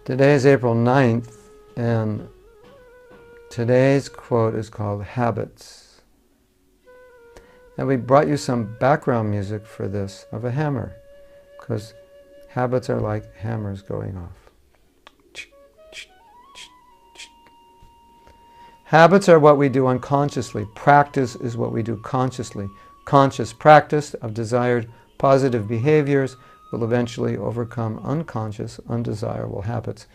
Today is April 9th, and today's quote is called Habits. And we brought you some background music for this of a hammer, because habits are like hammers going off. Habits are what we do unconsciously. Practice is what we do consciously. Conscious practice of desired positive behaviors will eventually overcome unconscious, undesirable habits.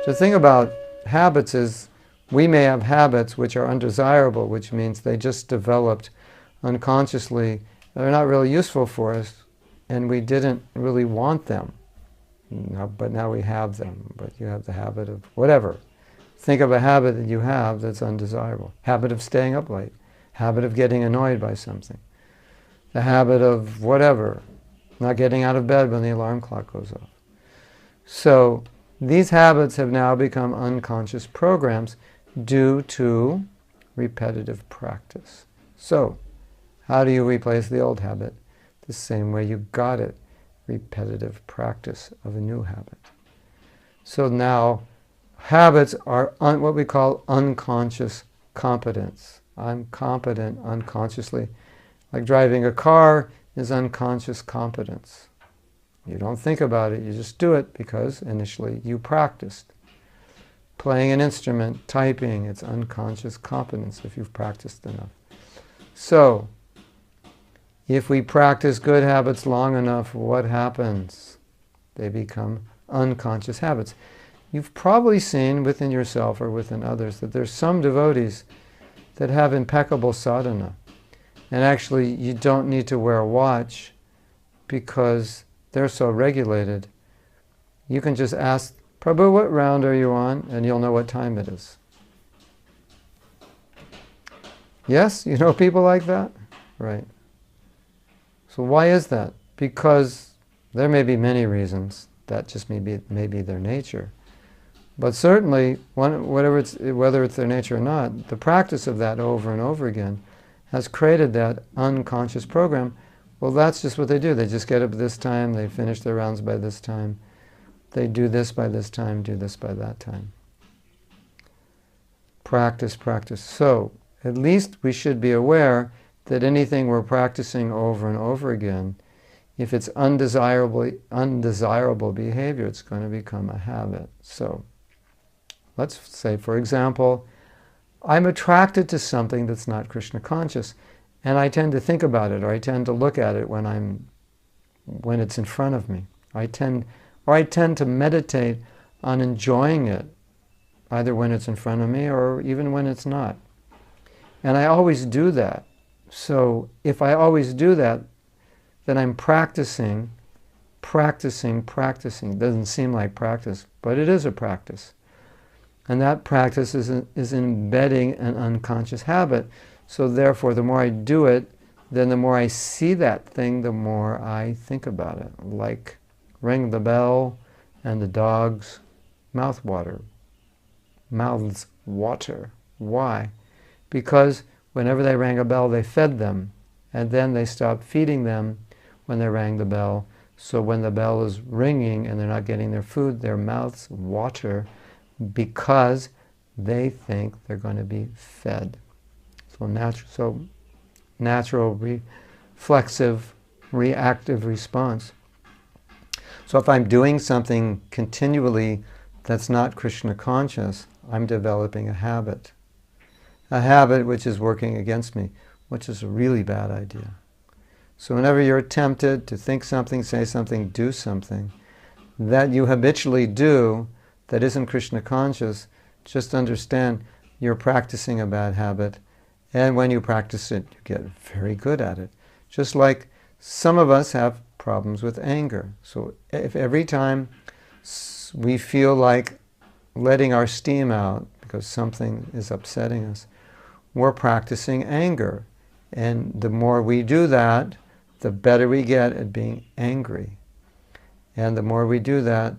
The thing about habits is we may have habits which are undesirable, which means they just developed unconsciously. They're not really useful for us, and we didn't really want them. But now we have them. But you have the habit of whatever. Think of a habit that you have that's undesirable. Habit of staying up late. Habit of getting annoyed by something. The habit of whatever. Not getting out of bed when the alarm clock goes off. So these habits have now become unconscious programs due to repetitive practice. So, how do you replace the old habit? The same way you got it. Repetitive practice of a new habit. So now, habits are what we call unconscious competence. I'm competent unconsciously. Like driving a car is unconscious competence. You don't think about it, you just do it because initially you practiced. Playing an instrument, typing, it's unconscious competence if you've practiced enough. So, if we practice good habits long enough, what happens? They become unconscious habits. You've probably seen within yourself or within others that there's some devotees that have impeccable sadhana. And actually, you don't need to wear a watch because they're so regulated. You can just ask, Prabhu, what round are you on? And you'll know what time it is. Yes? You know people like that? Right. So why is that? Because there may be many reasons. That just may be their nature. But certainly, whether it's their nature or not, the practice of that over and over again has created that unconscious program. Well, that's just what they do. They just get up at this time, they finish their rounds by this time, they do this by this time, do this by that time. Practice, practice. So, at least we should be aware that anything we're practicing over and over again, if it's undesirable behavior, it's going to become a habit. So, let's say, for example, I'm attracted to something that's not Krishna conscious, and I tend to think about it, or I tend to look at it when it's in front of me. I tend to meditate on enjoying it, either when it's in front of me or even when it's not. And I always do that. So if I always do that, then I'm practicing. It doesn't seem like practice, but it is a practice. And that practice is embedding an unconscious habit. So therefore, the more I do it, then the more I see that thing, the more I think about it. Like ring the bell and the dog's mouths water. Why? Because whenever they rang a bell, they fed them, and then they stopped feeding them when they rang the bell. So when the bell is ringing and they're not getting their food, their mouths water because they think they're going to be fed. So natural, reflexive, reactive response. So if I'm doing something continually that's not Krishna conscious, I'm developing a habit. A habit which is working against me, which is a really bad idea. So whenever you're tempted to think something, say something, do something that you habitually do that isn't Krishna conscious, just understand you're practicing a bad habit, and when you practice it, you get very good at it. Just like some of us have problems with anger. So if every time we feel like letting our steam out because something is upsetting us, we're practicing anger. And the more we do that, the better we get at being angry. And the more we do that,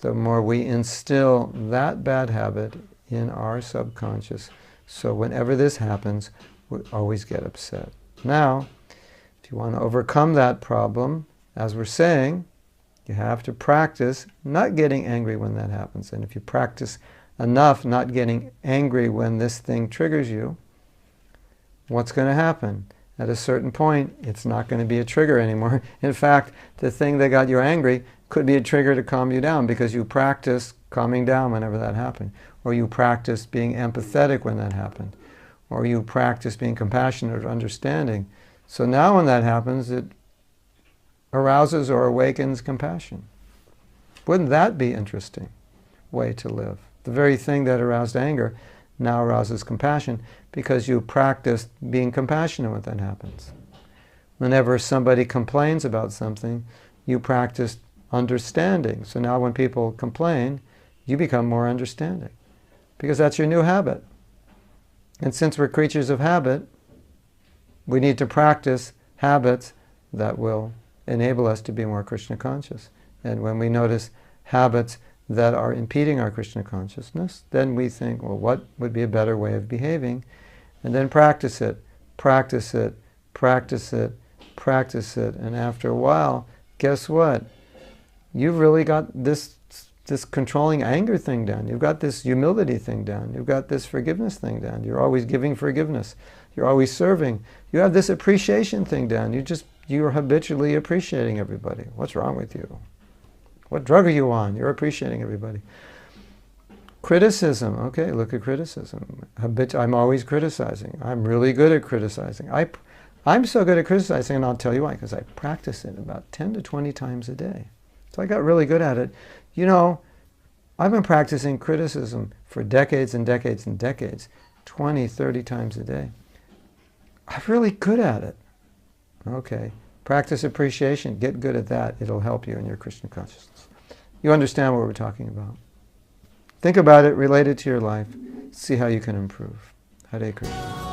the more we instill that bad habit in our subconscious. So whenever this happens, we always get upset. Now, if you want to overcome that problem, as we're saying, you have to practice not getting angry when that happens. And if you practice enough not getting angry when this thing triggers you, what's going to happen? At a certain point, it's not going to be a trigger anymore. In fact, the thing that got you angry could be a trigger to calm you down because you practice calming down whenever that happened. Or you practice being empathetic when that happened. Or you practice being compassionate or understanding. So now when that happens, it arouses or awakens compassion. Wouldn't that be an interesting way to live? The very thing that aroused anger now arouses compassion because you practiced being compassionate when that happens. Whenever somebody complains about something, you practiced understanding. So now when people complain, you become more understanding because that's your new habit. And since we're creatures of habit, we need to practice habits that will enable us to be more Krishna conscious. And when we notice habits that are impeding our Krishna consciousness, then we think, well, what would be a better way of behaving? And then practice it, practice it, practice it, practice it. And after a while, guess what? You've really got this controlling anger thing down. You've got this humility thing down. You've got this forgiveness thing down. You're always giving forgiveness. You're always serving. You have this appreciation thing down. You're habitually appreciating everybody. What's wrong with you? What drug are you on? You're appreciating everybody. Criticism. Okay, look at criticism. I'm always criticizing. I'm really good at criticizing. I'm so good at criticizing, and I'll tell you why, because I practice it about 10 to 20 times a day. So I got really good at it. You know, I've been practicing criticism for decades and decades and decades, 20, 30 times a day. I'm really good at it. Okay. Practice appreciation. Get good at that. It'll help you in your Krishna consciousness. You understand what we're talking about. Think about it, relate it to your life. See how you can improve. Hare Krishna.